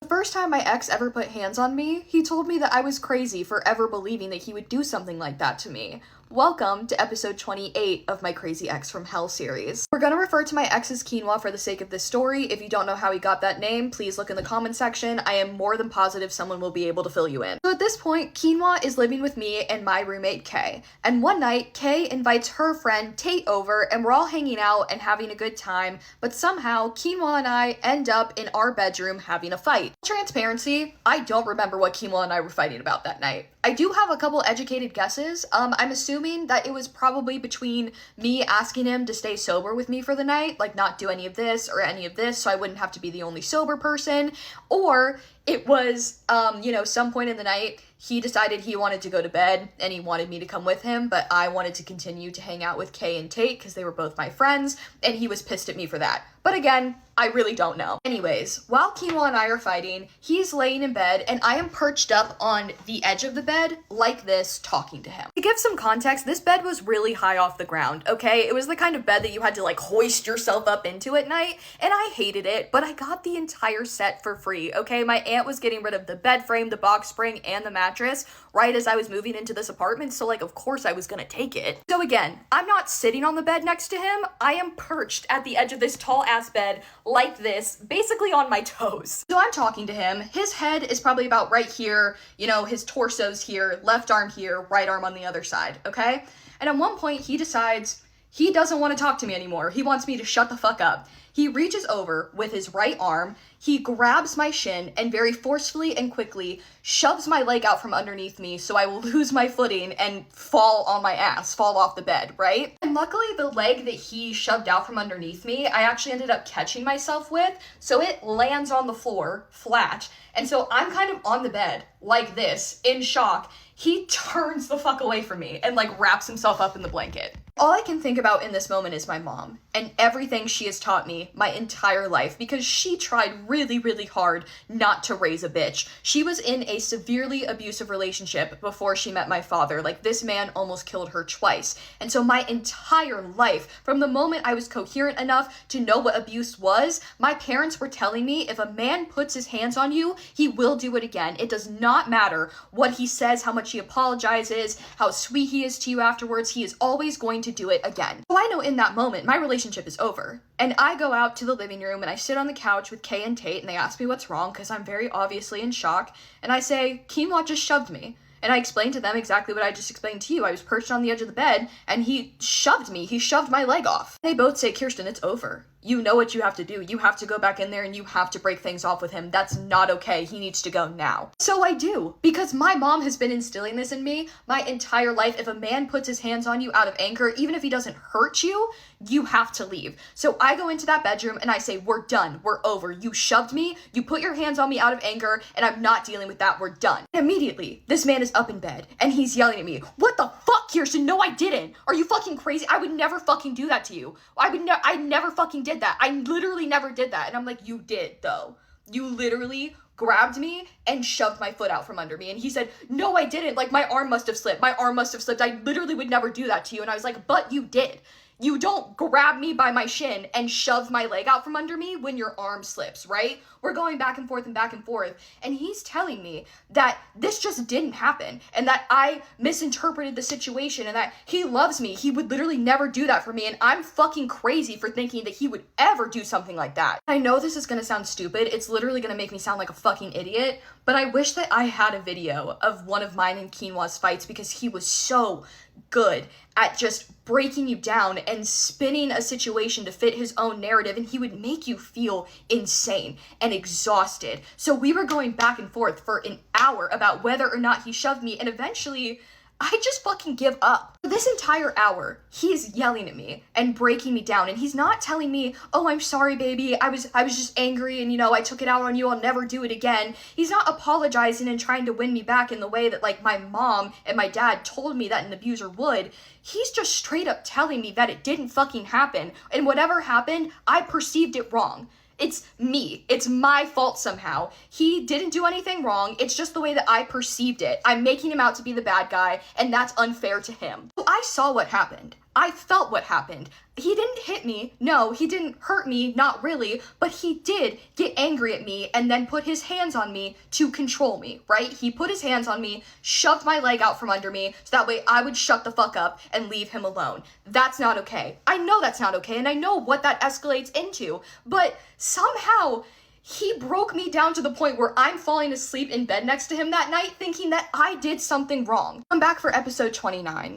The first time my ex ever put hands on me, he told me that I was crazy for ever believing that he would do something like that to me. Welcome to episode 28 of my Crazy Ex from Hell series. We're gonna refer to my ex as Quinoa for the sake of this story. If you don't know how he got that name, please look in the comment section. I am more than positive someone will be able to fill you in. So at this point, Quinoa is living with me and my roommate Kay. And one night, Kay invites her friend Tate over and we're all hanging out and having a good time, but somehow Quinoa and I end up in our bedroom having a fight. Transparency, I don't remember what Quinoa and I were fighting about that night. I do have a couple educated guesses. I'm assuming that it was probably between me asking him to stay sober with me for the night, like not do any of this or any of this so I wouldn't have to be the only sober person, or it was, some point in the night, he decided he wanted to go to bed and he wanted me to come with him, but I wanted to continue to hang out with Kay and Tate because they were both my friends, and he was pissed at me for that. But again, I really don't know. Anyways, while Quinoa and I are fighting, he's laying in bed and I am perched up on the edge of the bed like this, talking to him. To give some context, this bed was really high off the ground, okay? It was the kind of bed that you had to like hoist yourself up into at night, and I hated it, but I got the entire set for free, okay? My aunt was getting rid of the bed frame, the box spring, and the mattress right as I was moving into this apartment, so like of course I was gonna take it. So again, I'm not sitting on the bed next to him, I am perched at the edge of this tall ass bed like this, basically on my toes. So I'm talking to him, his head is probably about right here, his torso's here, left arm here, right arm on the other side, okay? And at one point he decides he doesn't want to talk to me anymore. He wants me to shut the fuck up. He reaches over with his right arm, he grabs my shin and very forcefully and quickly shoves my leg out from underneath me so I will lose my footing and fall on my ass, fall off the bed, right? And luckily the leg that he shoved out from underneath me, I actually ended up catching myself with, so it lands on the floor flat. And so I'm kind of on the bed like this, in shock. He turns the fuck away from me and like wraps himself up in the blanket. All I can think about in this moment is my mom and everything she has taught me my entire life, because she tried really, really hard not to raise a bitch. She was in a severely abusive relationship before she met my father. Like, this man almost killed her twice. And so my entire life, from the moment I was coherent enough to know what abuse was, my parents were telling me if a man puts his hands on you, he will do it again. It does not matter what he says, how much he apologizes, how sweet he is to you afterwards, he is always going to do it again. So I know in that moment, my relationship is over. And I go out to the living room and I sit on the couch with Kay and Tate and they ask me what's wrong because I'm very obviously in shock. And I say, Quinoa just shoved me. And I explained to them exactly what I just explained to you. I was perched on the edge of the bed and he shoved me. He shoved my leg off. They both say, Kirsten, it's over. You know what you have to do. You have to go back in there and you have to break things off with him. That's not okay. He needs to go now. So I do, because my mom has been instilling this in me my entire life. If a man puts his hands on you out of anger, even if he doesn't hurt you, you have to leave. So I go into that bedroom and I say, we're done. We're over. You shoved me. You put your hands on me out of anger and I'm not dealing with that. We're done. And immediately, this man is up in bed and he's yelling at me, what the fuck, Kirsten? No, I didn't. Are you fucking crazy? I would never fucking do that to you. I never fucking did that. I literally never did that. And I'm like, you did though. You literally grabbed me and shoved my foot out from under me. And he said, no, I didn't. Like, my arm must have slipped. My arm must have slipped. I literally would never do that to you. And I was like, but you did. You don't grab me by my shin and shove my leg out from under me when your arm slips, right? We're going back and forth and back and forth. And he's telling me that this just didn't happen and that I misinterpreted the situation and that he loves me. He would literally never do that for me. And I'm fucking crazy for thinking that he would ever do something like that. I know this is gonna sound stupid. It's literally gonna make me sound like a fucking idiot, but I wish that I had a video of one of mine and Quinoa's fights because he was so good at just breaking you down and spinning a situation to fit his own narrative, and he would make you feel insane and exhausted. So we were going back and forth for an hour about whether or not he shoved me, and eventually I just fucking give up. For this entire hour, he's yelling at me and breaking me down, and he's not telling me, oh, I'm sorry, baby, I was just angry and, I took it out on you, I'll never do it again. He's not apologizing and trying to win me back in the way that, like, my mom and my dad told me that an abuser would. He's just straight up telling me that it didn't fucking happen, and whatever happened, I perceived it wrong. It's me. It's my fault somehow. He didn't do anything wrong. It's just the way that I perceived it. I'm making him out to be the bad guy, and that's unfair to him. So I saw what happened. I felt what happened. He didn't hit me. No, he didn't hurt me, not really, but he did get angry at me and then put his hands on me to control me, right? He put his hands on me, shoved my leg out from under me, so that way I would shut the fuck up and leave him alone. That's not okay. I know that's not okay, and I know what that escalates into, but somehow he broke me down to the point where I'm falling asleep in bed next to him that night thinking that I did something wrong. I'm back for episode 29.